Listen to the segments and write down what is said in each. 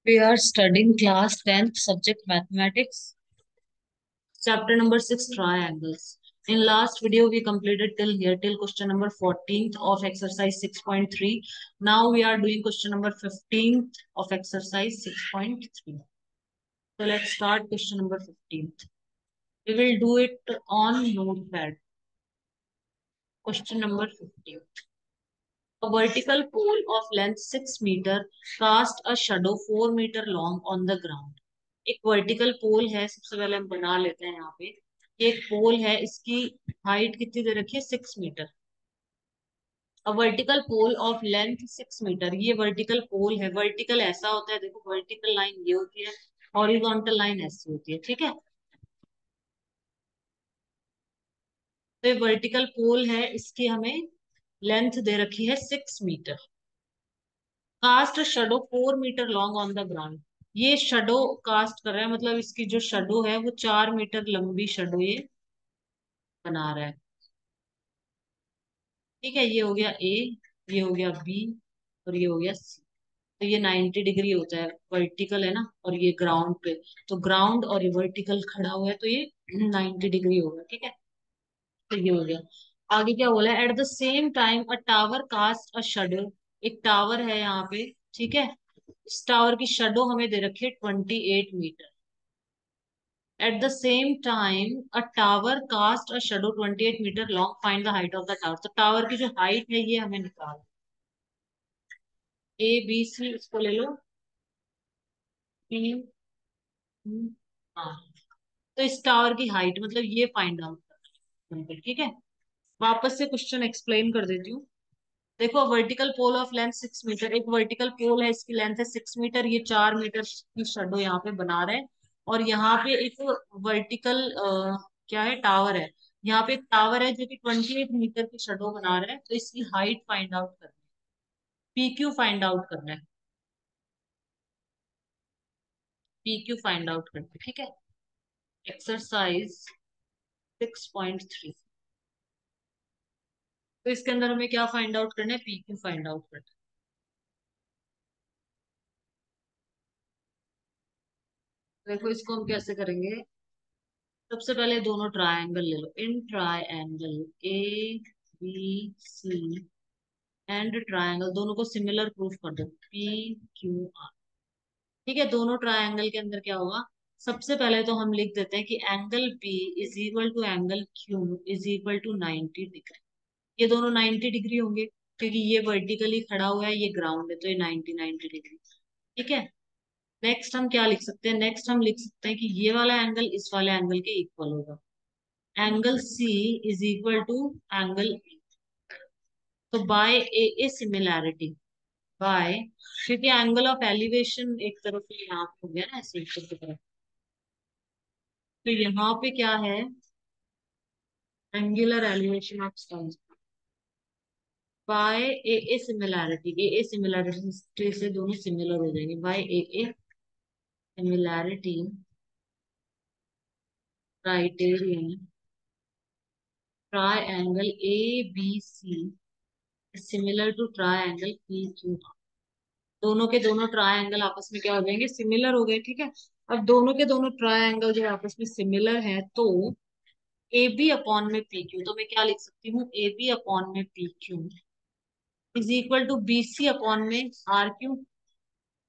We are studying class 10th subject mathematics, chapter number 6 triangles. In last video we completed till here till question number 14th of exercise 6.3. Now we are doing question number 15th of exercise 6.3. So let's start question number 15th. We will do it on notepad. Question number 15. A vertical pole of length 6 meter cast a shadow 4 meter long on the ground. एक vertical pole है, सबसे पहले हम बना लेते हैं यहाँ पे। ये एक पोल है, इसकी हाइट कितनी दे रखी है? 6 metre. A vertical pole of length 6 metre, ये वर्टिकल पोल है। वर्टिकल ऐसा होता है, देखो वर्टिकल लाइन ये होती है, हॉरिजॉन्टल लाइन ऐसी होती है, ठीक है। तो ये वर्टिकल पोल है, इसकी हमें लेंथ दे रखी है 6 metre. Cast shadow 4 metre long on the ground. ये शेडो कास्ट कर रहा है, मतलब इसकी जो शेडो है वो 4 मीटर लंबी शेडो ये बना रहा है, ठीक है। ये हो गया ए, ये हो गया बी, और ये हो गया सी। तो ये 90 डिग्री होता है, वर्टिकल है ना, और ये ग्राउंड पे। तो ग्राउंड और ये वर्टिकल खड़ा हुआ है, तो ये 90 डिग्री होगा, ठीक है। तो ये हो गया। आगे क्या बोला है? At the same time a tower cast a shadow. एक टावर है यहाँ पे, ठीक है। इस टावर की शेडो हमें दे रखी है 28 metre. At the same time a tower cast a shadow 28 metre long, find the height of the tower. तो टावर की जो हाइट है ये हमें निकाल, ए बी सी इसको ले लो, पी, हाँ। तो इस टावर की हाइट मतलब ये फाइंड आउट करना है, ठीक है। वापस से क्वेश्चन एक्सप्लेन कर देती हूँ। देखो, vertical pole of length 6 metre, एक वर्टिकल पोल है, इसकी लेंथ है 6 मीटर, ये 4 मीटर की शेडो यहाँ पे बना रहे हैं। और यहाँ पे एक वर्टिकल क्या है, टावर है। यहाँ पे एक टावर है जो कि 28 मीटर की शेडो बना रहा है, तो इसकी हाइट फाइंड आउट करना है, पी क्यू फाइंड आउट करना है। पी क्यू फाइंड आउट करना है, ठीक है। एक्सरसाइज 6.3। तो इसके अंदर हमें क्या फाइंड आउट करना है? पी क्यू फाइंड आउट करना है। देखो इसको हम कैसे करेंगे। सबसे पहले दोनों ट्रायंगल ले लो। In triangle A B C and triangle, दोनों को सिमिलर प्रूफ कर दो, पी क्यू आर। ठीक है, दोनों ट्रायंगल के अंदर क्या होगा? सबसे पहले तो हम लिख देते हैं कि angle P is equal to angle Q is equal to 90 degree. ये दोनों 90 डिग्री होंगे, क्योंकि ये वर्टिकली खड़ा हुआ है, ये ग्राउंड है, तो ये 90 डिग्री। ठीक है। नेक्स्ट हम क्या लिख सकते हैं? नेक्स्ट हम लिख सकते हैं कि ये वाला एंगल इस वाले एंगल के इक्वल होगा। Angle C is equal to angle E। तो बाय ए सिमिलैरिटी, बाय, क्योंकि एंगल ऑफ एलिवेशन एक तरफ से यहाँ पे हो गया ना, ऐसे ऊपर की तरफ। तो यहाँ पे क्या है? Angular elevation of stone by A similarity. A similarity से दोनों सिमिलर हो जाएंगे। By A similarity criterion, triangle A B C similar to triangle P Q. दोनों के दोनों ट्रायंगल आपस में क्या हो जाएंगे? सिमिलर हो गए, ठीक है। अब दोनों के दोनों ट्रायंगल जो आपस में सिमिलर है, तो ए बी अपॉन में पी क्यू, तो मैं क्या लिख सकती हूँ? ए बी अपॉन में P Q is equal to B C upon में R Q.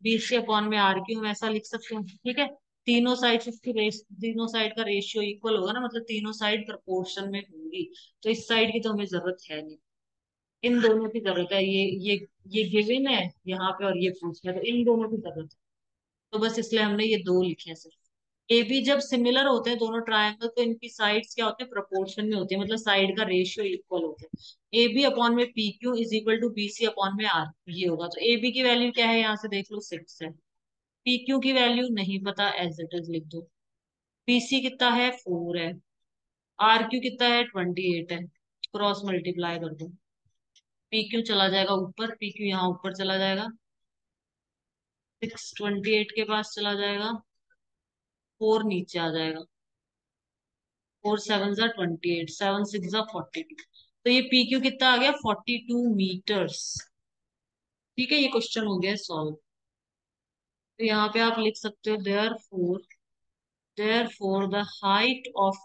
B C upon में आर क्यू, हम ऐसा लिख सकते हैं, ठीक है। तीनों साइड से इसकी तीनों साइड का रेशियो इक्वल होगा ना, मतलब तीनों साइड प्रपोर्शन में होंगी। तो इस साइड की तो हमें जरूरत है नहीं, इन दोनों की जरूरत है। ये गिवन है यहाँ पे, और ये पूछना है, तो इन दोनों की जरूरत है। तो बस इसलिए हमने ये दो लिखे हैं सिर्फ। ए बी जब सिमिलर होते हैं दोनों ट्रायंगल, तो इनकी साइड्स क्या होते हैं? प्रोपोर्शन में होती है, मतलब साइड का रेशियो इक्वल होता है। ए बी अपॉन में P Q is equal to B C upon में आर, ये होगा। तो ए बी की वैल्यू क्या है? यहाँ से देख लो 6 है। पी क्यू की वैल्यू नहीं पता, एज इट इज लिख दो। पी सी कितना है? 4 है। आर क्यू कितना है? 28 है। क्रॉस मल्टीप्लाई कर दो। पी क्यू चला जाएगा ऊपर, पी क्यू यहाँ ऊपर चला जाएगा, 628 के पास चला जाएगा, 4 नीचे आ जाएगा। 4 7 जा 28, 7 6 जा 42। तो ये पी क्यू कितना आ गया? 42 मीटर्स। ठीक है, ये क्वेश्चन हो गया सॉल्व। तो यहाँ पे आप लिख सकते हो therefore the height of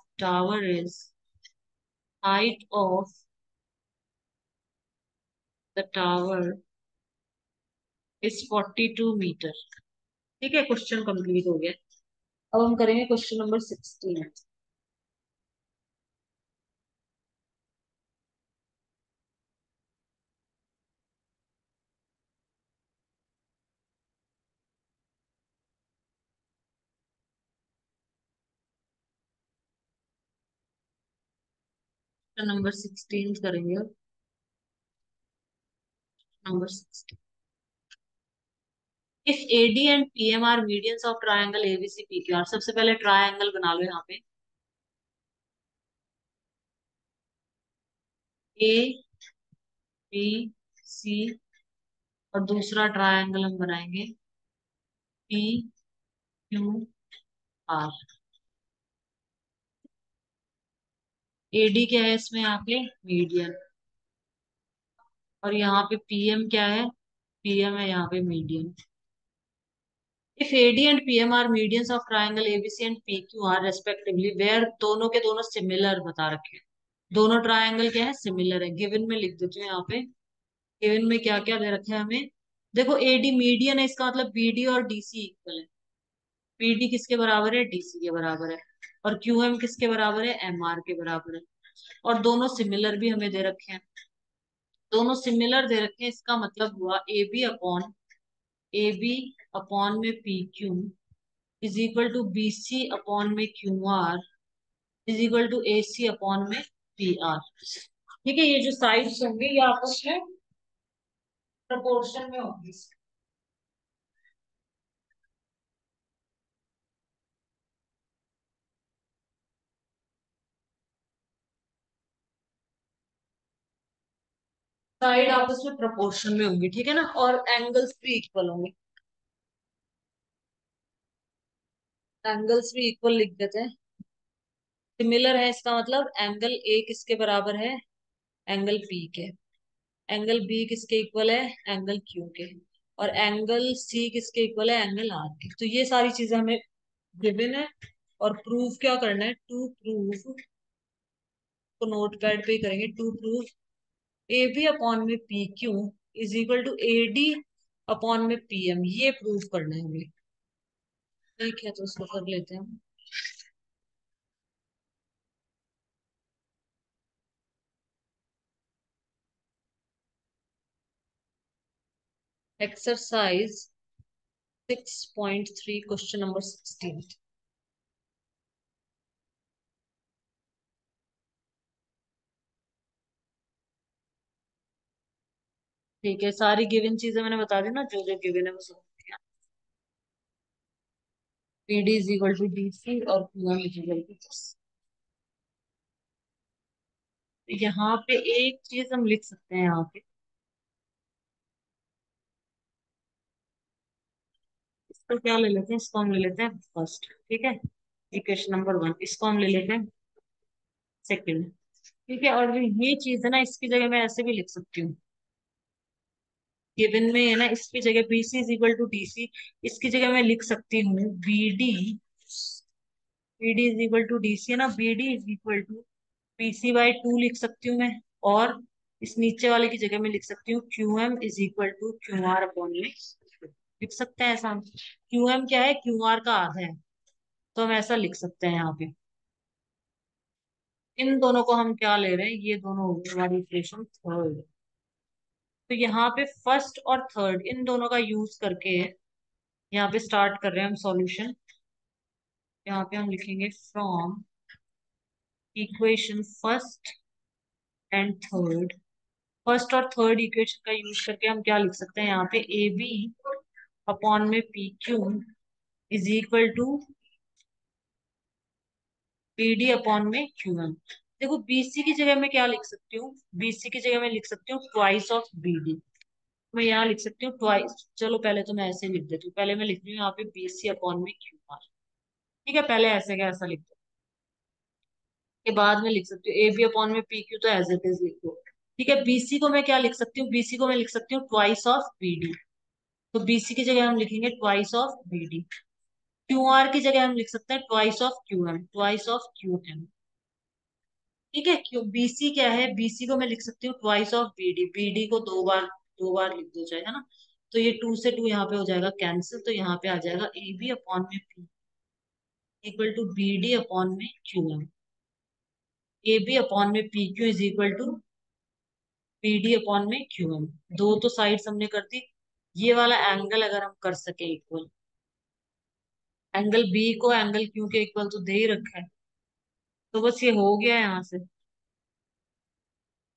the tower is 42 metre. ठीक है, क्वेश्चन कंप्लीट हो गया। अब हम करेंगे क्वेश्चन नंबर 16। क्वेश्चन नंबर 16 करेंगे। Number 16, if AD and PM are medians of triangle ABC PQR. सबसे पहले ट्रायंगल बना लो यहाँ पे, ए बी सी, और दूसरा ट्रायंगल हम बनाएंगे पी क्यू आर। एडी क्या है इसमें, यहाँ पे मीडियन, और यहाँ पे पीएम क्या है, पीएम है यहाँ पे median. If AD and PM are medians of triangle ABC and PQ R respectively, where दोनों के दोनों सिमिलर बता रखे हैं। दोनों ट्रायंगल क्या है, सिमिलर है। गिवन में लिख देती हूँ यहाँ पे, गिवन में क्या क्या दे रखा है हमें। देखो एडी मीडियन है, इसका मतलब बीडी और डीसी इक्वल है। बीडी किसके बराबर है, डीसी के बराबर है। और क्यूएम किसके बराबर है, एमआर के बराबर है। और दोनों सिमिलर भी हमें दे रखे हैं, दोनों सिमिलर दे रखे हैं। इसका मतलब हुआ ए बी अपॉन में P Q is equal to B C upon में Q R is equal to A C upon में पी आर। ठीक है, ये जो साइड्स होंगे ये आपस में प्रोपोर्शन में होंगी। साइड आपस में प्रोपोर्शन में होंगी, ठीक है ना, और एंगल्स भी इक्वल होंगे। एंगल्स भी इक्वल लिख देते हैं। सिमिलर है इसका मतलब एंगल ए किसके बराबर है, एंगल पी के। एंगल बी किसके इक्वल है, एंगल क्यू के। और एंगल सी किसके इक्वल है, एंगल आर के। तो ये सारी चीजें हमें गिवन है। और प्रूफ क्या करना है, टू प्रूफ, तो नोट पैड पे ही करेंगे। To proof A B upon में P Q is equal to A D upon में पी एम, ये प्रूफ करना है हमें। ठीक है, तो उसको कर लेते हैं। Exercise 6.3 question number 16। ठीक है, सारी गिवन चीजें मैंने बता दी ना, जो जो गिवन है वो सब। P D is equal to D C और Q M is equal to. यहाँ पे एक चीज हम लिख सकते हैं यहाँ पे, इसको क्या ले लेते हैं, इसको हम ले लेते हैं फर्स्ट। ठीक है, इक्वेशन नंबर 1, इसको हम ले लेते हैं सेकंड। ठीक है, और ये चीज है ना, इसकी जगह मैं ऐसे भी लिख सकती हूँ। गिवन में है ना, इसकी जगह B C is equal to D C, इसकी जगह मैं लिख सकती हूँ B D is equal to D C, है ना, B D is equal to P C by 2 लिख सकती हूँ मैं। और इस नीचे वाले की जगह में लिख सकती हूँ Q M is equal to Q R upon में। लिख सकते हैं ऐसा, क्यू एम क्या है, क्यू आर का आधा है। तो हम ऐसा लिख सकते हैं यहाँ पे। इन दोनों को हम क्या ले रहे हैं, ये दोनों हो गए हमारी इक्वेशन थर्ड। तो यहाँ पे फर्स्ट और थर्ड इन दोनों का यूज करके यहाँ पे स्टार्ट कर रहे हैं हम सॉल्यूशन। यहाँ पे हम लिखेंगे from equation first and third. First और थर्ड इक्वेशन का यूज करके हम क्या लिख सकते हैं, यहाँ पे ए बी अपॉन में P Q is equal to P D upon में क्यू एम। देखो बीसी की जगह मैं क्या लिख सकती हूँ, बीसी की जगह मैं लिख सकती हूँ ट्वाइस ऑफ बीडी। मैं यहाँ लिख सकती हूँ ट्वाइस, चलो पहले तो मैं ऐसे लिख देती हूँ, पहले मैं लिख रही हूँ यहाँ पे बीसी अपॉन में क्यू आर। ठीक है, पहले ऐसे का ऐसा लिख दो, के बाद में लिख सकती हूँ ए बी अपॉन में पी क्यू, तो एज इट इज लिख दो। ठीक है, बीसी को मैं क्या लिख सकती हूँ, बीसी को मैं लिख सकती हूँ ट्वाइस ऑफ बीडी। तो बीसी की जगह हम लिखेंगे twice of BD. Q R की जगह हम लिख सकते हैं twice of Q M, twice of Q M. ठीक है, क्यों बीसी क्या है, बीसी को मैं लिख सकती हूँ ट्वाइस ऑफ बीडी, बीडी को दो बार लिख दो चाहे, है ना। तो ये टू से टू यहाँ पे हो जाएगा कैंसिल, तो यहाँ पे आ जाएगा ए बी अपॉन में P equal to B D upon में Q M. A B upon में P Q is equal to P D upon में क्यू एम। दो तो साइड हमने कर दी। ये वाला एंगल अगर हम कर सके इक्वल, एंगल बी को एंगल क्यू के इक्वल तो दे ही रखा है, तो बस ये हो गया यहाँ से,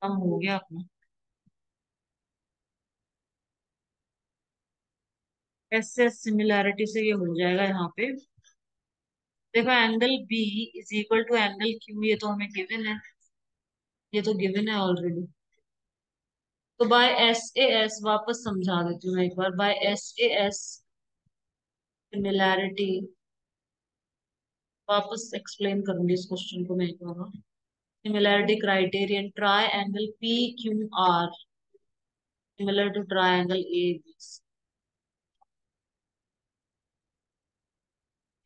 हम हो गया अपना। ऐसे सिमिलैरिटी से ये हो जाएगा यहाँ पे। देखो angle B is equal to angle Q, ये तो हमें गिवन है, ये तो गिवन है ऑलरेडी। तो बाय एस ए एस वापस समझा देती हूँ मैं एक बार, by S A S similarity वापस एक्सप्लेन करूंगी इस क्वेश्चन को मैं एक बार। Similarity criterion triangle P Q R similar to triangle A B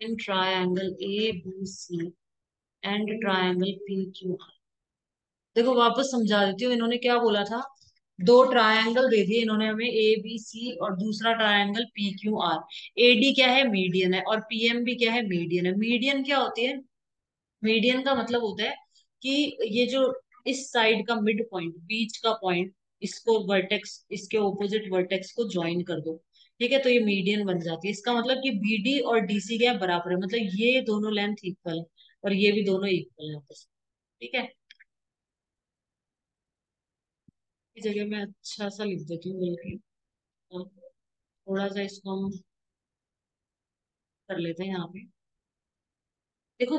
in triangle A B C and triangle P Q. देखो वापस समझा देती हूँ, इन्होंने क्या बोला था, दो ट्रायंगल दे दिए इन्होंने हमें ए बी सी, और दूसरा triangle P Q R. AD क्या है, मीडियन है, और पीएम भी क्या है, मीडियन है। मीडियन क्या होती है, मीडियन का मतलब होता है कि ये जो इस साइड का मिड पॉइंट, बीच का पॉइंट, इसको वर्टेक्स, इसके ऑपोजिट वर्टेक्स को ज्वाइन कर दो। ठीक है, तो ये मीडियन बन जाती है। इसका मतलब कि बीडी और डीसी क्या है, बराबर है, मतलब ये दोनों लेंथ इक्वल है और ये भी दोनों इक्वल है आपस में। ठीक है, की जगह मैं अच्छा सा लिख देती हूँ बल्कि, और थोड़ा सा इसको हम कर लेते हैं यहाँ पे। देखो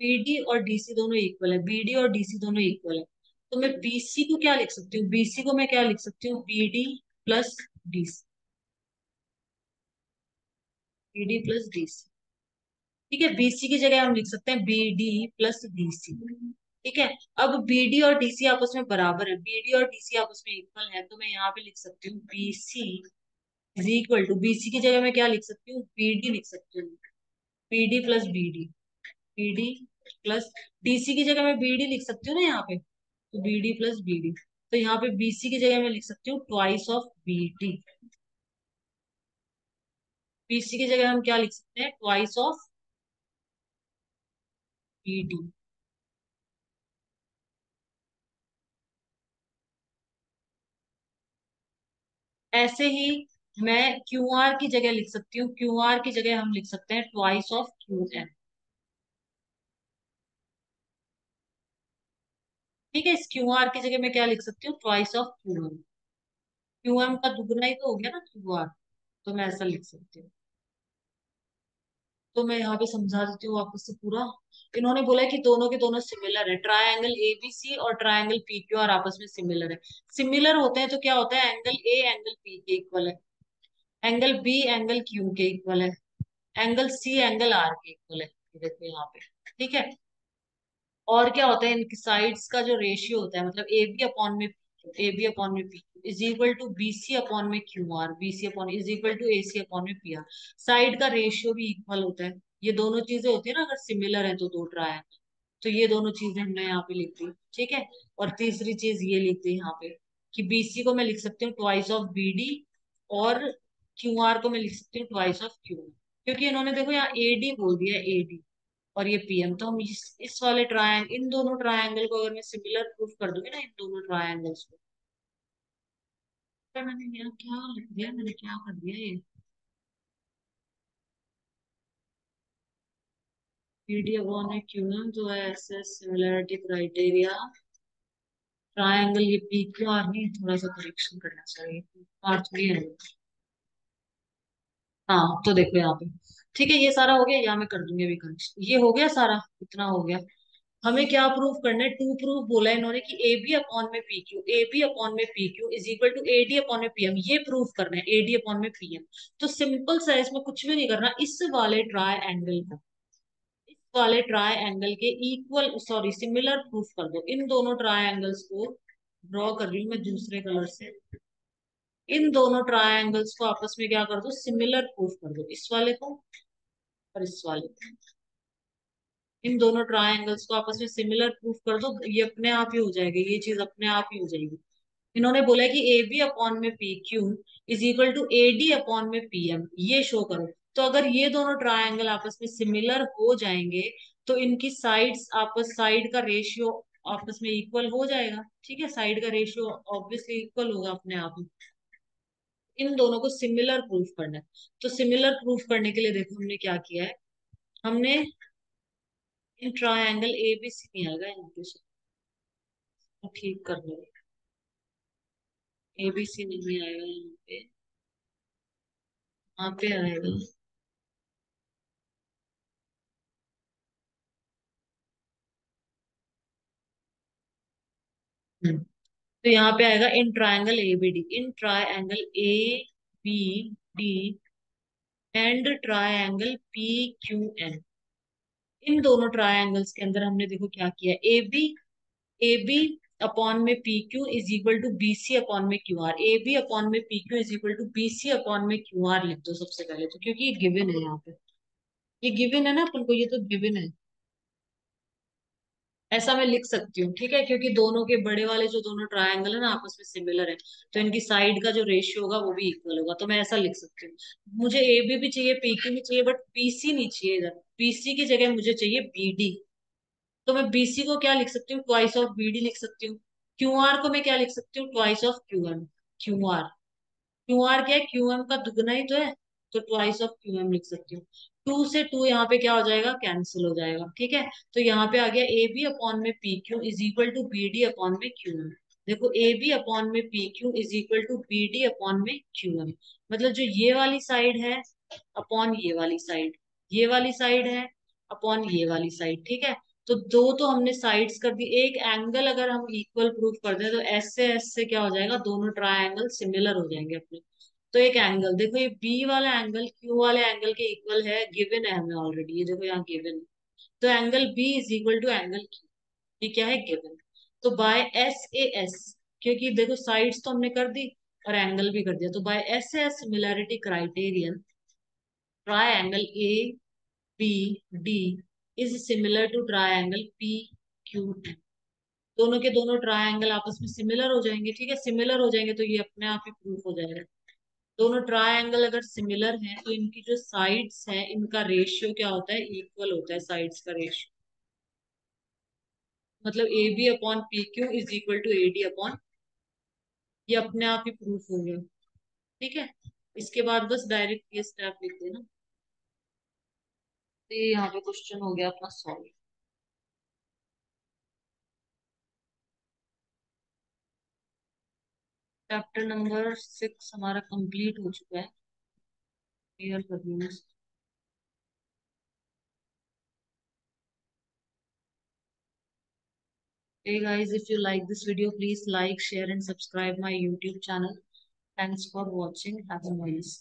बीडी और डीसी दोनों इक्वल है, बीडी और डीसी दोनों इक्वल है। तो मैं बीसी को क्या लिख सकती हूँ, बीसी को मैं क्या लिख सकती हूँ, BD plus DC, BD plus DC. ठीक है, बीसी की जगह हम लिख सकते हैं बीडी प्लस डीसी। ठीक है, अब बीडी और डीसी आपस में बराबर है, बीडी और डीसी आपस में इक्वल है, तो मैं यहाँ पे लिख सकती हूँ BC is equal to, BC की जगह मैं क्या लिख सकती हूँ, बीडी लिख सकती हूँ, BD plus BD, BD plus DC की जगह मैं बीडी लिख सकती हूँ ना यहाँ पे, तो बीडी प्लस बीडी। तो यहाँ पे बीसी की जगह मैं लिख सकती हूँ ट्वाइस ऑफ बीडी, बीसी की जगह हम क्या लिख सकते हैं, ट्वाइस ऑफ बीडी। ऐसे ही मैं क्यू आर की जगह लिख सकती हूँ, क्यू आर की जगह हम लिख सकते हैं ट्वाइस ऑफ क्यू एम। ठीक है, इस क्यू आर की जगह मैं क्या लिख सकती हूँ, twice of Q M. Q M का दुगना ही तो हो गया ना क्यू आर, तो मैं ऐसा लिख सकती हूँ। तो मैं यहाँ पे समझा देती हूँ वापस से पूरा। इन्होंने बोला है कि दोनों के दोनों सिमिलर है, ट्रायंगल एबीसी और ट्रायंगल पीक्यूआर आपस में सिमिलर है। सिमिलर होते हैं तो क्या होता है, एंगल ए एंगल पी के इक्वल है, एंगल बी एंगल क्यू के इक्वल है, एंगल सी एंगल आर के इक्वल है। ये देखो यहाँ पे। ठीक है, और क्या होता है, इनकी साइड्स का जो रेशियो होता है, मतलब ए बी अपॉन में ए बी अपॉन में P is equal to B C upon में Q R, B C upon is equal to A C upon में पी आर। साइड का रेशियो भी इक्वल होता है। ये दोनों चीजें होती है ना, अगर सिमिलर है तो दो ट्रायंगल, तो ये दोनों चीजें हमने यहाँ पे लिख दी। ठीक है, और तीसरी चीज ये लिख दी यहाँ पे कि बीसी को मैं लिख सकती हूँ ट्वाइस ऑफ बीडी, और क्यू आर को मैं लिख सकती हूँ ट्वाइस ऑफ क्यू, क्योंकि इन्होंने देखो यहाँ एडी बोल दिया, एडी और ये पीएम। तो हम इस वाले ट्रायंगल, इन दोनों ट्रायंगल को अगर मैं सिमिलर प्रूफ कर दूंगी ना, इन दोनों ट्रायंगल्स को, तो मैंने यहाँ क्या लिख दिया, मैंने क्या कर दिया, ये पीडीएफ वन है क्यों ना, जो है एसएस सिमिलरिटी क्राइटेरिया ट्रायंगल, ये पी क्यू आर नहीं, थोड़ा सा करेक्शन करना चाहिए, आर थ्री है। हाँ, तो देखो यहाँ पे। ठीक है, ये सारा हो गया, या मैं कर दूंगी अभी करेक्शन, ये हो गया सारा, इतना हो गया। हमें क्या प्रूफ करना है, टू प्रूफ बोला है इन्होंने कि ए बी अपॉन में P Q, A B upon में P Q is equal to A D upon में पीएम, ये प्रूफ करना है, ए डी अपॉन में पीएम। तो सिंपल सा है, इसमें कुछ भी नहीं करना, इस वाले ट्राई एंगल का, इस वाले ट्राई एंगल के इक्वल, सॉरी सिमिलर प्रूफ कर दो। इन दोनों ट्राई एंगल्स को ड्रॉ कर रही हूँ मैं दूसरे कलर से, इन दोनों ट्रायंगल्स को आपस में क्या कर दो, सिमिलर प्रूफ कर दो, इस वाले को और इस वाले को। इन दोनों ट्रायंगल्स को आपस में सिमिलर प्रूफ कर दो, ये अपने आप ही हो जाएगा, ये चीज अपने आप ही हो जाएगी। इन्होंने बोला है कि ए बी अपॉन में P Q is equal to A D upon में पी एम, ये शो करो। तो अगर ये दोनों ट्रायंगल आपस में सिमिलर हो जाएंगे तो इनकी साइड का रेशियो आपस में इक्वल हो जाएगा, ठीक है, साइड का रेशियो ऑब्वियसली इक्वल होगा अपने आप ही। इन दोनों को सिमिलर प्रूफ करना है। तो सिमिलर प्रूफ करने के लिए देखो हमने क्या किया है, हमने इन ट्रायंगल ए बी सी नहीं आएगा इनके से, ठीक कर लो, ए बी सी नहीं आएगा यहाँ पे आएगा। तो यहाँ पे आएगा in triangle A B D, in triangle A B D and triangle P Q N. इन दोनों ट्रायंगल्स के अंदर हमने देखो क्या किया, ए बी अपॉन में P Q is equal to B C upon में Q R, A B upon में P Q is equal to B C upon में क्यू आर लिख दो सबसे पहले तो, क्योंकि ये गिवन है यहाँ पे, ये गिवन है ना अपन को, ये तो गिवन है। ऐसा मैं लिख सकती हूँ, ठीक है, क्योंकि दोनों के बड़े वाले जो दोनों ट्रायंगल है ना आपस में सिमिलर है, तो इनकी साइड का जो रेशियो होगा वो भी इक्वल होगा, तो मैं ऐसा लिख सकती हूँ। मुझे ए बी भी चाहिए, पी क्यू भी चाहिए, बट पीसी नहीं चाहिए इधर, पीसी की जगह मुझे चाहिए बीडी। तो मैं बीसी को क्या लिख सकती हूँ, ट्वाइस ऑफ बीडी लिख सकती हूँ। क्यू आर को मैं क्या लिख सकती हूँ, twice of Q M. Q R, Q R क्या है, क्यू एम का दुगना ही तो है, तो ट्वाइस ऑफ क्यू एम लिख सकती हूँ। टू से टू यहाँ पे क्या हो जाएगा, कैंसिल हो जाएगा, ठीक है। तो यहाँ पे आ गया ए बी अपॉन में P Q is equal to B D upon में क्यू एम। देखो ए बी अपॉन में P Q is equal to B D upon में क्यू एम, मतलब जो ये वाली साइड है अपॉन ये वाली साइड, ये वाली साइड है अपॉन ये वाली साइड, ठीक है। तो दो तो हमने साइड्स कर दी, एक एंगल अगर हम इक्वल प्रूफ कर दें तो एस से क्या हो जाएगा, दोनों ट्रायंगल सिमिलर हो जाएंगे अपने। तो एक एंगल देखो, ये बी वाला एंगल क्यू वाले एंगल के इक्वल है, गिवन है हमें ऑलरेडी, ये देखो यहाँ गिवन है। तो angle B is equal to angle Q, ये क्या है, गिवन। तो बाय एस ए एस, क्योंकि देखो साइड्स तो हमने कर दी और एंगल भी कर दिया, तो by S A S similarity criterion triangle A B D is similar to triangle P Q T. दोनों के दोनों ट्रायंगल आपस में सिमिलर हो जाएंगे, ठीक है, सिमिलर हो जाएंगे तो ये अपने आप ही प्रूफ हो जाएगा। दोनों ट्रायंगल अगर सिमिलर हैं तो इनकी जो साइड्स हैं इनका रेशियो क्या होता है, इक्वल होता है साइड्स का रेशियो। मतलब A B upon P Q is equal to A D upon, ये अपने आप ही प्रूफ हो गया, ठीक है। इसके बाद बस डायरेक्ट ये स्टेप लिख देना। तो ये यहाँ पे क्वेश्चन हो गया अपना सॉल्व। चैप्टर नंबर 6 हमारा कंप्लीट हो चुका है, क्लियर कर दूंगा। Hey guys, if you like this video, please like, share and subscribe my YouTube channel. Thanks for watching. Have a nice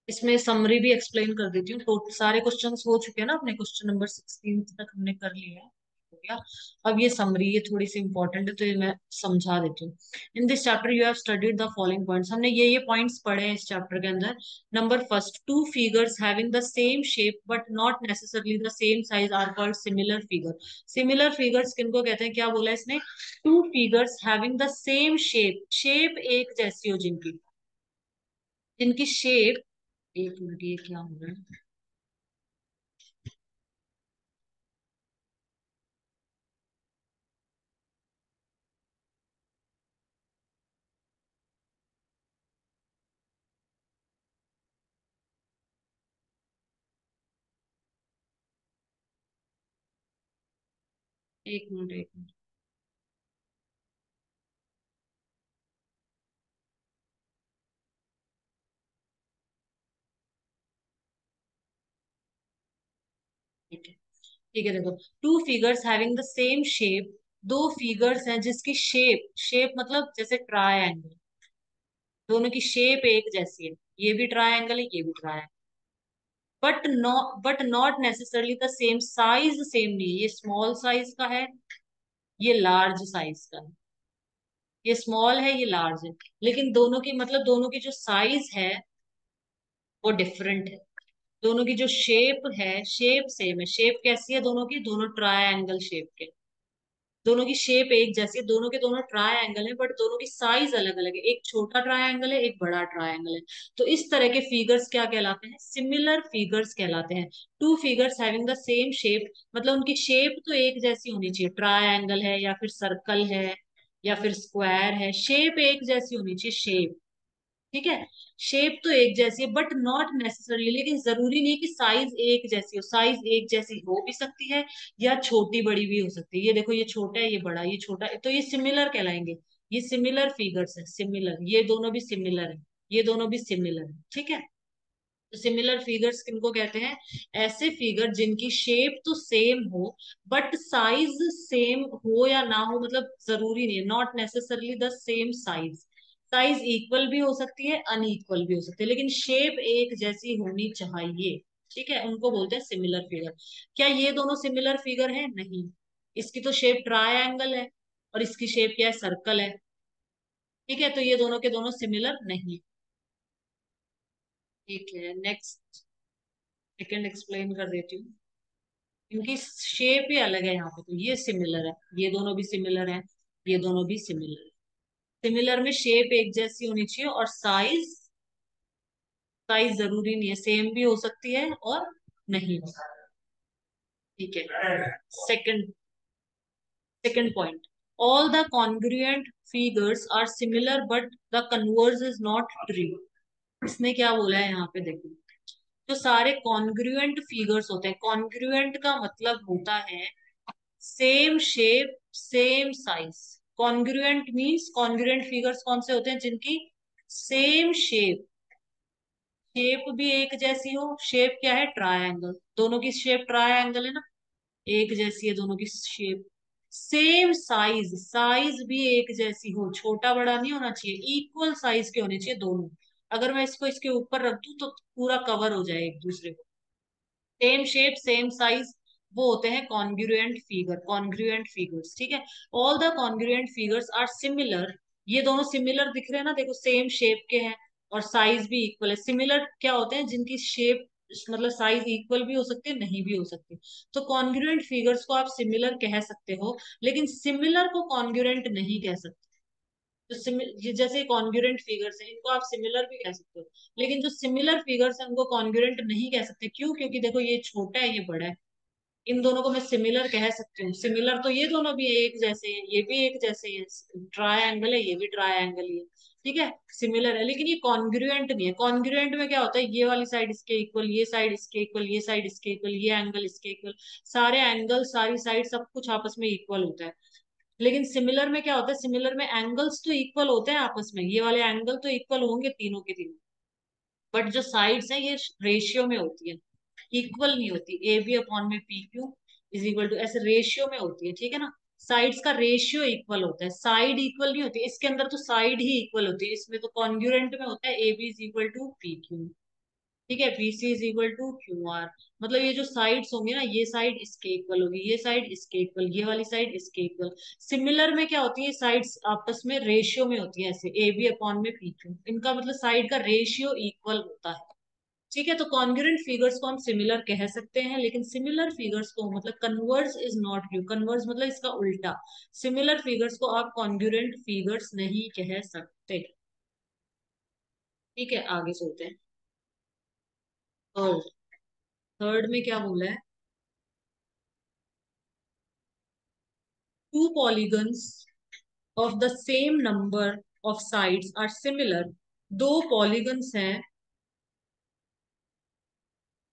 इसमें समरी भी एक्सप्लेन कर देती हूँ, तो सारे क्वेश्चंस हो चुके हैं ना अपने, क्वेश्चन नंबर 16 तक हमने कर लिया है, हो गया। अब ये समरी ये थोड़ी सी इंपॉर्टेंट है तो ये मैं समझा देती हूँ। In this chapter you have studied the following points, हमने ये पॉइंट्स पढ़े हैं इस चैप्टर के अंदर। Number first, two figures having the same shape but not necessarily the same size are called similar figure. Similar figures किनको कहते हैं, क्या बोला इसने, two figures having the same shape, shape एक जैसी हो जिनकी, जिनकी शेप, एक मिनट ये क्या हो रहा है, एक मिनट एक मिनट। ठीक है, ठीक है, देखो, to figures having the same shape, दो फिगर्स हैं जिसकी शेप, शेप मतलब जैसे ट्रायंगल, दोनों की शेप एक जैसी है, ये भी ट्रायंगल है ये भी triangle, but not necessarily the same size, same नहीं है, ये स्मॉल साइज का है, ये लार्ज साइज का है, ये स्मॉल है, ये लार्ज है, लेकिन दोनों की मतलब दोनों की जो साइज है वो डिफरेंट है। दोनों की जो शेप है, शेप सेम है। शेप कैसी है दोनों की? दोनों ट्रायंगल शेप के। दोनों की शेप एक जैसी है, दोनों के दोनों ट्रायंगल है, बट दोनों की साइज अलग अलग है। एक छोटा ट्रायंगल है, एक बड़ा ट्रायंगल है। तो इस तरह के फिगर्स क्या कहलाते हैं? सिमिलर फिगर्स कहलाते हैं। To figures having the same shape, मतलब उनकी शेप तो एक जैसी होनी चाहिए। ट्रायंगल है या फिर सर्कल है या फिर स्क्वायर है, शेप एक जैसी होनी चाहिए, शेप। ठीक है, शेप तो एक जैसी है बट नॉट नेसेसरली, लेकिन जरूरी नहीं कि साइज एक जैसी हो। साइज एक जैसी हो भी सकती है या छोटी बड़ी भी हो सकती है। ये देखो, ये छोटा है, ये बड़ा, ये छोटा है, तो ये सिमिलर कहलाएंगे। ये सिमिलर फिगर्स है, सिमिलर, ये दोनों भी सिमिलर है, ये दोनों भी सिमिलर है। ठीक है, तो सिमिलर फिगर्स किनको कहते हैं? ऐसे फिगर जिनकी शेप तो सेम हो बट साइज सेम हो या ना हो, मतलब जरूरी नहीं है, not necessarily the same size. Size equal भी हो सकती है, अनइक्वल भी हो सकती है, लेकिन शेप एक जैसी होनी चाहिए। ठीक है, उनको बोलते हैं सिमिलर फिगर। क्या ये दोनों सिमिलर फिगर है? नहीं। इसकी तो शेप ट्रायंगल है और इसकी शेप क्या है? सर्कल है। ठीक है, तो ये दोनों के दोनों सिमिलर नहीं। ठीक है, नेक्स्ट, सेकंड एक्सप्लेन कर देती हूँ। इनकी शेप ही अलग है यहाँ पे, तो ये सिमिलर है, ये दोनों भी सिमिलर है, ये दोनों भी सिमिलर है। सिमिलर में शेप एक जैसी होनी चाहिए और साइज, साइज जरूरी नहीं है, सेम भी हो सकती है और नहीं हो सकती। ठीक है, second, second point, all the congruent figures are similar but the converse is not true. इसने क्या बोला है यहाँ पे? देखो, जो सारे कॉन्ग्रुएंट फिगर्स होते हैं, कॉन्ग्रुएंट का मतलब होता है same shape, same size. Congruent means, congruent figures कौन से होते हैं? जिनकी सेम शेप, शेप भी एक जैसी हो। शेप क्या है? ट्रायंगल, दोनों की शेप ट्रायंगल है ना, एक जैसी है दोनों की शेप। सेम साइज, साइज भी एक जैसी हो, छोटा बड़ा नहीं होना चाहिए, इक्वल साइज के होने चाहिए दोनों। अगर मैं इसको इसके ऊपर रख दूं तो पूरा कवर हो जाए एक दूसरे को। सेम शेप, सेम साइज, वो होते हैं कॉन्ग्रुएंट फिगर, कॉन्ग्रुएंट फिगर्स। ठीक है, all the congruent figures are similar. ये दोनों सिमिलर दिख रहे हैं ना, देखो सेम शेप के हैं और साइज भी इक्वल है। सिमिलर क्या होते हैं? जिनकी शेप मतलब साइज इक्वल भी हो सकती है, नहीं भी हो सकती। तो कॉन्ग्रुएंट फिगर्स को आप सिमिलर कह सकते हो, लेकिन सिमिलर को कॉन्ग्रुएंट नहीं कह सकते। जो जैसे कॉन्ग्रुएंट फिगर्स हैं, इनको आप सिमिलर भी कह सकते हो, लेकिन जो सिमिलर फिगर्स हैं उनको कॉन्ग्रुएंट नहीं कह सकते। क्यों? क्योंकि देखो, ये छोटा है, ये बड़ा है, इन दोनों को मैं सिमिलर कह सकती हूँ। सिमिलर तो ये दोनों भी एक जैसे हैं, ये भी एक जैसे हैं, ट्रायंगल है, ये भी ट्रायंगल ही है। ठीक है, सिमिलर है, लेकिन ये कॉन्ग्रुएंट नहीं है। कॉन्ग्रुएंट में क्या होता है? ये वाली साइड इसके इक्वल, ये साइड इसके इक्वल, ये साइड इसके इक्वल, ये एंगल इसके इक्वल, सारे एंगल, सारी साइड, सब कुछ आपस में इक्वल होता है। लेकिन सिमिलर में क्या होता है? सिमिलर में एंगल्स तो इक्वल होते हैं आपस में, ये वाले एंगल तो इक्वल होंगे तीनों के तीनों, बट जो साइड्स हैं ये रेशियो में होती है, इक्वल नहीं होती। ए बी अपॉन में P Q is equal to, ऐसे रेशियो में होती है। ठीक है ना, साइड्स का रेशियो इक्वल होता है, साइड इक्वल नहीं होती। इसके अंदर तो साइड ही इक्वल होती है, इसमें तो कॉन्ग्रुएंट में होता है A B is equal to P Q. ठीक है, BC is equal to QR। मतलब ये जो साइड्स होंगे ना, ये साइड इसके इक्वल होगी, ये साइड इसके इक्वल, ये वाली साइड इसके इक्वल। सिमिलर में क्या होती है? साइड्स आपस में रेशियो में होती है, ऐसे AB अपॉन में PQ, इनका मतलब साइड का रेशियो इक्वल होता है। ठीक है, तो कॉन्ग्रुएंट फिगर्स को हम सिमिलर कह सकते हैं, लेकिन सिमिलर फिगर्स को मतलब converse is not true, converse मतलब इसका उल्टा। सिमिलर फिगर्स को आप कॉन्ग्रुएंट फिगर्स नहीं कह सकते। ठीक है, आगे चलते हैं। और थर्ड में क्या बोला है? Two polygons of the same number of sides are similar। दो polygons हैं,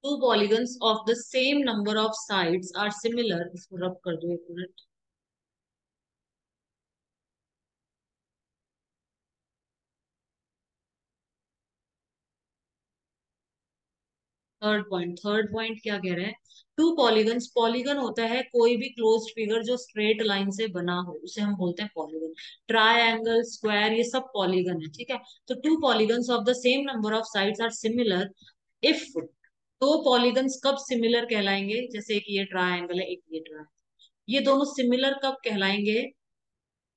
two polygons of the same number of sides are similar। इसको रब कर दो एक मिनट। थर्ड पॉइंट क्या कह रहे हैं? टू पॉलीगन्स, पॉलीगन होता है कोई भी क्लोज्ड फिगर जो स्ट्रेट लाइन से बना हो, उसे हम बोलते हैं पॉलीगन। ट्रायंगल, स्क्वायर, ये सब पॉलीगन है। ठीक है, तो two polygons of the same number of sides are similar if दो पॉलीगन्स कब सिमिलर कहलाएंगे, जैसे एक ये ट्रायंगल है, एक ये ट्रायंगल, ये दोनों सिमिलर कब कहलाएंगे?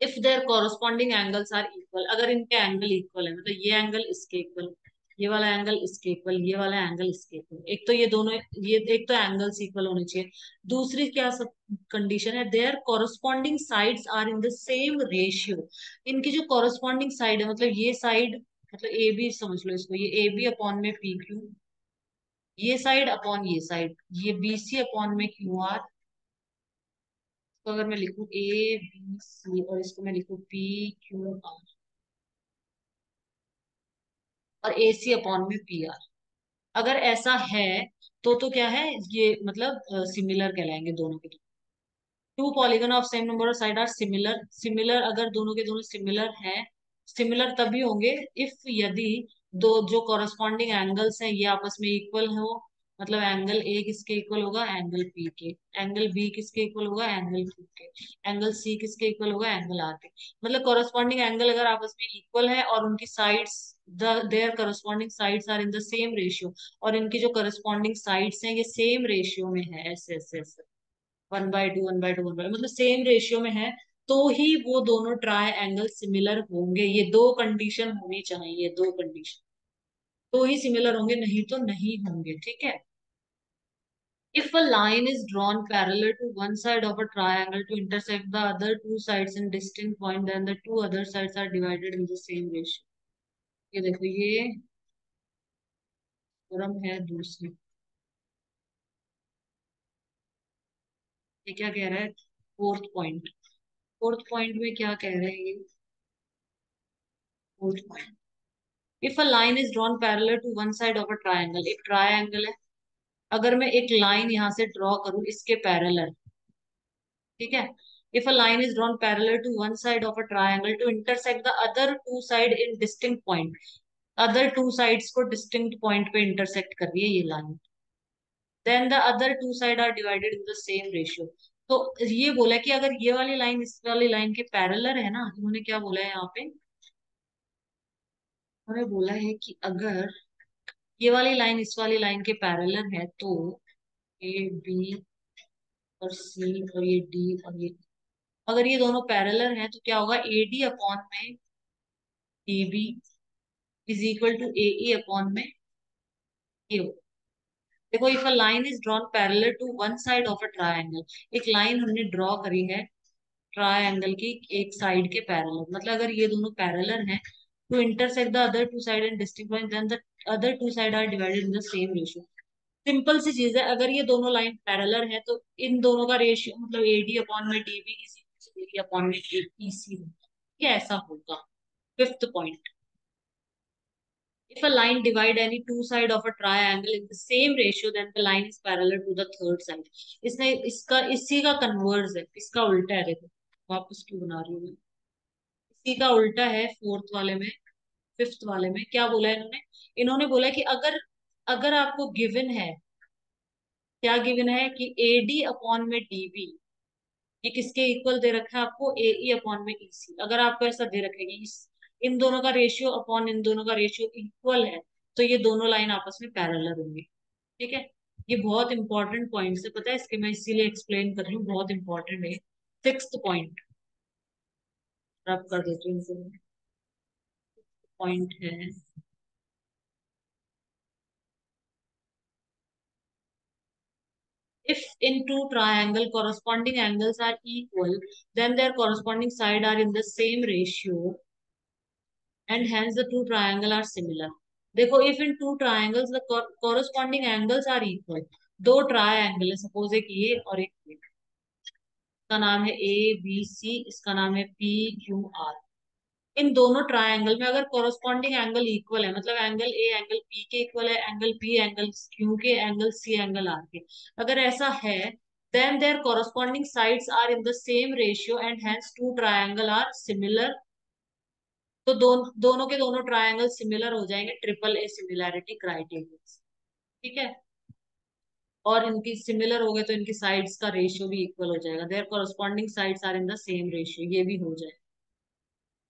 If their corresponding angles are equal, अगर इनके एंगल इक्वल है, मतलब ये एंगल इसके इक्वल, ये वाला एंगल इसके इक्वल, ये वाला एंगल इसके इक्वल, एक तो ये दोनों, ये एक तो एंगल्स इक्वल होने चाहिए। दूसरी क्या सब कंडीशन है, their corresponding sides are in the same ratio. इनकी जो कॉरस्पॉन्डिंग साइड है, मतलब ये साइड, मतलब ए बी समझ लो इसको, ये ए बी अपॉन में पी क्यू, ये साइड अपॉन ये साइड, ये बी सी अपॉन में क्यू आर। तो अगर मैं लिखूं ए बी सी और इसको मैं लिखूं पी क्यू आर, और ए सी अपॉन में पी आर, अगर ऐसा है तो क्या है, ये मतलब सिमिलर कहलाएंगे दोनों के। Two polygon of same number of side are similar, similar अगर दोनों के दोनों सिमिलर हैं, सिमिलर तभी होंगे इफ, यदि दो जो कॉरस्पॉन्डिंग एंगल्स हैं ये आपस में इक्वल हो, मतलब एंगल ए किसके इक्वल होगा, एंगल पी के, एंगल बी किसके इक्वल होगा, एंगल क्यू के, एंगल सी किसके इक्वल होगा, एंगल आर के। मतलब कॉरस्पॉन्डिंग एंगल अगर आपस में इक्वल है और उनकी sides, their corresponding sides are in the same ratio, और इनकी जो कॉरस्पॉन्डिंग साइड्स हैं ये सेम रेशियो में है, ऐसे ऐसे ऐसे, 1/2 1/2 1/2, मतलब सेम रेशियो में है, तो ही वो दोनों ट्राई एंगल सिमिलर होंगे। ये दो कंडीशन होनी चाहिए, ये दो कंडीशन, तो ही सिमिलर होंगे, नहीं तो नहीं होंगे, ठीक है। If a line is drawn parallel to one side of a triangle to intersect the other two sides in distinct point, then the two other sides are divided in the same ratio। ये देखो, ये theorem है दूसरी। ये क्या कह रहा है, फोर्थ पॉइंट, फोर्थ पॉइंट में क्या कह रहे हैं ये, fourth point, if a line is drawn parallel to one side of a triangle, एक ट्रायंगल है, अगर मैं एक लाइन यहाँ से ड्रॉ करूँ इसके पैरेलल, ठीक है, if a line is drawn parallel to one side of a triangle to intersect the other two side in distinct point, other two sides को डिस्टिंक्ट पॉइंट पे इंटरसेक्ट कर रही है ये line, then the other two side are divided in the same ratio. तो ये बोला कि अगर ये वाली लाइन इस वाली लाइन के पैरेलल है ना, उन्होंने क्या बोला है यहाँ पे, उन्होंने बोला है कि अगर ये वाली लाइन इस वाली लाइन के पैरेलल है तो ए बी और सी और ये डी और ये, अगर ये दोनों पैरेलल हैं तो क्या होगा, ए डी अपॉन में D B is equal to A E upon में ए। देखो, if a line is drawn parallel to one side of a triangle, एक लाइन हमने ड्रॉ करी है ट्रायंगल की एक साइड के पैरेलल, मतलब अगर ये दोनों पैरेलल हैं to intersect the other two side and distinct point, then the other two side are divided in the same ratio. Simple सी चीज है, अगर ये दोनों लाइन पैरेलल है तो इन दोनों का रेशियो मतलब एडी अपॉन में DB is equal to AD upon में ईसी, ये ऐसा होगा। Fifth point, if a line divide any two side of a triangle in the same ratio, then the line is parallel to the third side। इसने इसका इसी का converse है, इसका उल्टा है, देखो वापस क्यों बना रही हूँ मैं, इसी का उल्टा है फोर्थ वाले में, फिफ्थ वाले में क्या बोला है इन्होंने, इन्होंने बोला कि अगर, अगर आपको गिवन है, क्या गिवन है कि एडी अपॉन में डीबी, ये किसके इक्वल दे रखा है आपको, ए ई अपॉन में ईसी, अगर आपको ऐसा दे रखेगा इस, इन दोनों का रेशियो अपॉन इन दोनों का रेशियो इक्वल है, तो ये दोनों लाइन आपस में पैरेलल होंगी, ठीक है। ये बहुत इंपॉर्टेंट पॉइंट है, पता है, इसके मैं इसीलिए एक्सप्लेन कर रही हूँ, बहुत इंपॉर्टेंट है। सिक्स्थ पॉइंट रब कर देती हूँ इनको, पॉइंट है, if in two triangle corresponding angles are equal, then their corresponding side are in the same ratio and hence the two triangle are similar। देखो, if in two triangles the corresponding angles are equal, दो triangle है, suppose एक ये और एक ये, इसका नाम है ए बी सी, इसका नाम है पी क्यू आर। इन दोनों ट्रायंगल में अगर कॉरस्पॉन्डिंग एंगल इक्वल है, मतलब एंगल ए एंगल पी के इक्वल है, एंगल बी एंगल क्यू के, एंगल सी एंगल आर के, अगर ऐसा है, then their corresponding sides are in the same ratio and hence two triangle are similar। तो दोनों के दोनों ट्रायंगल सिमिलर हो जाएंगे ट्रिपल ए सिमिलैरिटी क्राइटेरिया, ठीक है। और इनकी सिमिलर हो गए तो इनकी साइड्स का रेशियो भी इक्वल हो जाएगा, their corresponding sides are in the same ratio, ये भी हो जाए,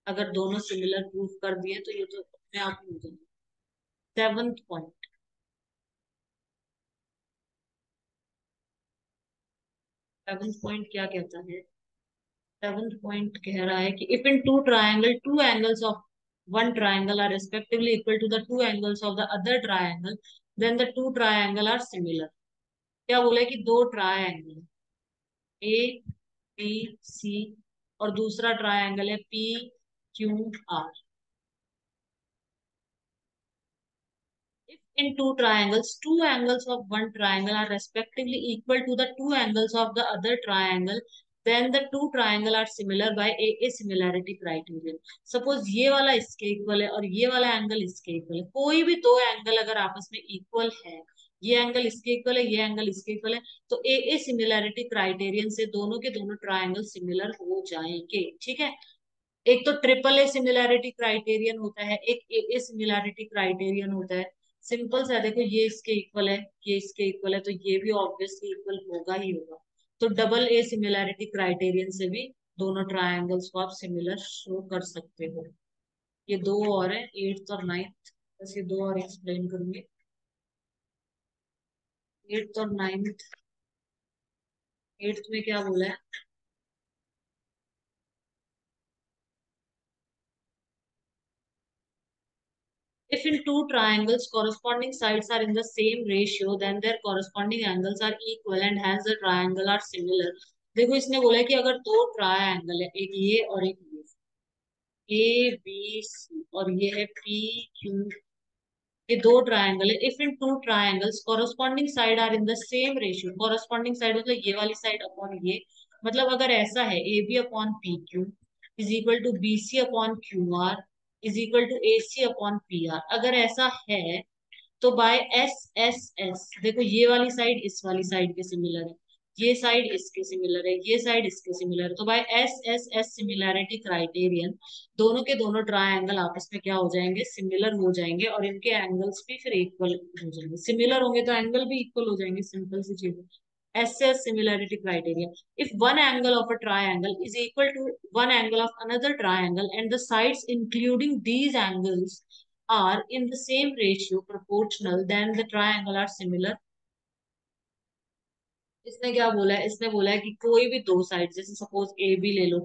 अगर दोनों सिमिलर प्रूफ कर दिए तो ये तो अपने आप ही हो जाएगा। सेवंथ पॉइंट, सेवंथ पॉइंट क्या कहता है? सेवंथ पॉइंट कह रहा है कि if in two triangle two angles of one triangle are respectively equal to the two angles of the other triangle then the two triangle are similar. क्या बोला है कि दो ट्राइंगल ए बी सी और दूसरा ट्राइंगल है P Q are. If in two triangles, two angles of one triangle are respectively equal to the two angles of the other triangle, then the two triangle are similar by a similarity criterion. Suppose ये वाला इसके equal है और ये वाला angle इसके equal है, कोई भी दो एंगल अगर आपस में इक्वल है, ये एंगल इसके इक्वल है, ये एंगल इसके इक्वल है, तो ए सिमिलैरिटी क्राइटेरियन से दोनों के दोनों ट्राइंगल सिमिलर हो जाएंगे। ठीक है। एक तो ट्रिपल ए सिमिलैरिटी क्राइटेरियन होता है, एक ए सिमिलैरिटी क्राइटेरियन होता है। सिंपल सा है, देखो ये इसके इक्वल है, ये इसके इक्वल है, तो ये भी ऑब्वियसली इक्वल होगा ही होगा। तो डबल ए सिमिलैरिटी क्राइटेरियन से भी दोनों ट्रायंगल्स को आप सिमिलर शो कर सकते हो। ये दो और है, एट्थ और नाइन्थ, बस ये दो और एक्सप्लेन करूंगी। एट्थ और नाइन्थ, एट्थ में क्या बोला है? If in two triangles corresponding sides are in the same ratio, then their corresponding angles are equal and hence the triangle are similar. देखो इसने बोला है कि अगर दो ट्रायंगल है, एक ये और एक ये, ए बी सी और ये है पी क्यू, ये दो ट्रायंगल है। If in two triangles corresponding side are in the same ratio, corresponding side मतलब ये वाली साइड अपॉन ये, मतलब अगर ऐसा है A B upon P Q is equal to B C upon Q R is equal to A C upon P R, अगर ऐसा है तो बाय एस एस एस, देखो ये वाली साइड इस वाली साइड के सिमिलर है, ये साइड इसके सिमिलर है, ये साइड इसके सिमिलर है, तो by S S S similarity criterion दोनों के दोनों ट्रायंगल आपस में क्या हो जाएंगे? सिमिलर हो जाएंगे और इनके एंगल्स भी फिर इक्वल हो जाएंगे। सिमिलर होंगे तो एंगल भी इक्वल हो जाएंगे, सिंपल सी चीज है। S S similarity criteria, if one angle of a triangle is equal to one angle of another triangle and the sides including these angles are in the same ratio proportional then the triangle are similar। इसने क्या बोला है? इसने बोला है कि कोई भी दो साइड, जैसे सपोज ए बी ले लो,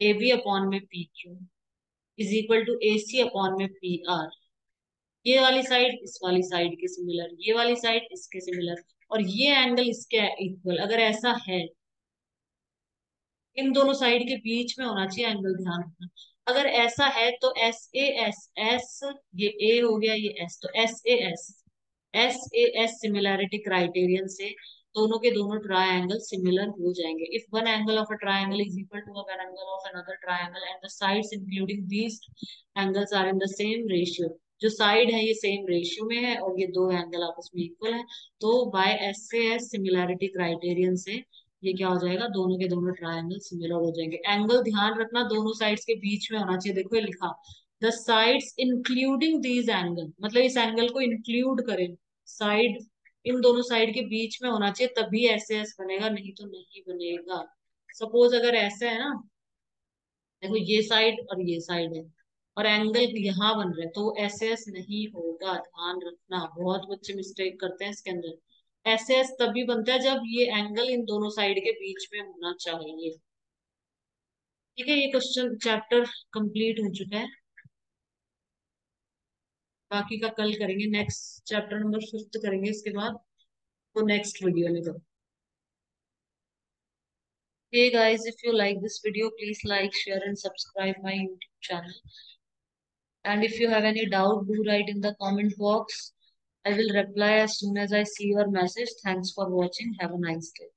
ए बी अपॉन में P Q is equal to A C upon में पी आर, ये वाली साइड इस वाली साइड के सिमिलर, ये वाली साइड इसके सिमिलर और ये एंगल इसके इक्वल, अगर ऐसा है, इन दोनों साइड के बीच में होना चाहिए एंगल, ध्यान रखना। अगर ऐसा है तो एस ए एस एस, ये ए हो गया ये एस, तो S A S, S A S similarity criterion से दोनों के दोनों ट्रायंगल सिमिलर हो जाएंगे। If one angle of a triangle is equal to one angle of another triangle and the sides including these angles are in the same ratio, जो side है ये same ratio में है और ये दो एंगल आपस में इक्वल है, तो by S A S similarity criterion से ये क्या हो जाएगा? दोनों के दोनों ट्रायंगल सिमिलर हो जाएंगे। एंगल ध्यान रखना दोनों साइड्स के बीच में होना चाहिए, देखो ये लिखा, the sides including these angle, मतलब इस एंगल को इंक्लूड करें, साइड इन दोनों साइड के बीच में होना चाहिए तभी ऐसे एस बनेगा, नहीं तो नहीं बनेगा। सपोज अगर ऐसा है ना, देखो ये साइड और ये साइड है और एंगल यहाँ बन रहा है, तो वो एस एस नहीं होगा, ध्यान रखना। बहुत बच्चे मिस्टेक करते हैं इसके अंदर। एस एस तभी बनता है जब ये एंगल इन दोनों साइड के बीच में होना चाहिए। ठीक है, ये क्वेश्चन चैप्टर कंप्लीट हो चुका है, बाकी का कल करेंगे, नेक्स्ट चैप्टर नंबर फिफ्थ करेंगे इसके बाद, तो नेक्स्ट वीडियो में करो। Hey guys, if you like this video, please like, share and subscribe my YouTube channel. And if you have any doubt, do write in the comment box. I will reply as soon as I see your message. Thanks for watching. Have a nice day.